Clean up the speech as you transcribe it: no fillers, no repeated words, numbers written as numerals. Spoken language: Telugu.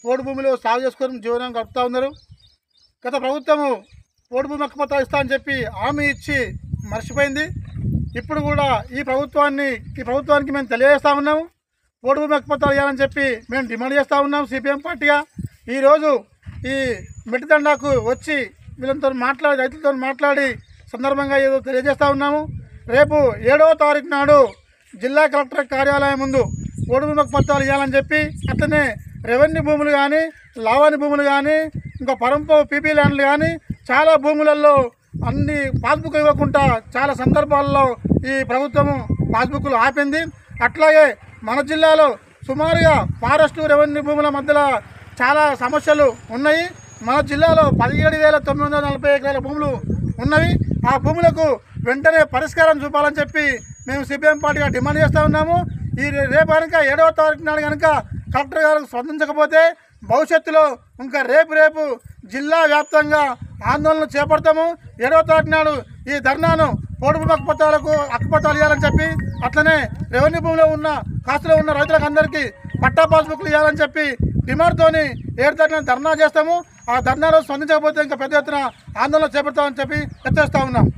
పోడు భూమిలో సాగు చేసుకొని జీవనం గడుపుతూ ఉన్నారు. గత ప్రభుత్వము పోడు భూమి హక్కు పత్రాలు ఇస్తా అని చెప్పి హామీ ఇచ్చి మర్చిపోయింది. ఇప్పుడు కూడా ఈ ప్రభుత్వానికి మేము తెలియజేస్తూ ఉన్నాము. పోడు భూమి హక్కు పత్రాలు ఇవ్వాలని చెప్పి మేము డిమాండ్ చేస్తూ ఉన్నాం. సిపిఎం పార్టీగా ఈరోజు ఈ మెట్టిదండాకు వచ్చి వీళ్ళతో మాట్లాడి రైతులతో మాట్లాడి సందర్భంగా ఏదో తెలియజేస్తూ ఉన్నాము. రేపు 7వ తారీఖు నాడు జిల్లా కలెక్టర్ కార్యాలయం ముందు పోడు భూమి హక్కు పత్రాలు ఇవ్వాలని చెప్పి, అట్లనే రెవెన్యూ భూములు కానీ, లావాణి భూములు కానీ, ఇంకా పరంపో పీపీ ల్యాండ్లు కానీ చాలా భూములలో అన్ని పాస్బుక్ ఇవ్వకుండా చాలా సందర్భాల్లో ఈ ప్రభుత్వము పాస్బుక్లు ఆపింది. అట్లాగే మన జిల్లాలో సుమారుగా ఫారెస్టు రెవెన్యూ భూముల మధ్యలో చాలా సమస్యలు ఉన్నాయి. మన జిల్లాలో 17,940 ఎకరాల భూములు ఉన్నవి. ఆ భూములకు వెంటనే పరిష్కారం చూపాలని చెప్పి మేము సిపిఎం పార్టీగా డిమాండ్ చేస్తూ ఉన్నాము. ఈ రేపు కనుక 7వ తారీఖు నాడు కనుక కలెక్టర్ గారు స్పందించకపోతే భవిష్యత్తులో ఇంకా రేపు జిల్లా వ్యాప్తంగా ఆందోళనలు చేపడతాము. 7వ తారీఖు నాడు ఈ ధర్నాను పోడు భూమి హక్కు పత్రాలు ఇవ్వాలని చెప్పి, అట్లనే రెవెన్యూ భూమిలో ఉన్న కాస్తులో ఉన్న రైతులకు అందరికీ పట్టా పాస్బుక్లు ఇవ్వాలని చెప్పి డిమాండ్తోని 7వ తారీఖున ధర్నా చేస్తాము. ఆ ధర్నాలో స్పందించకపోతే ఇంకా పెద్ద ఎత్తున ఆందోళన చేపడతామని చెప్పి హెచ్చరిస్తూ ఉన్నాం.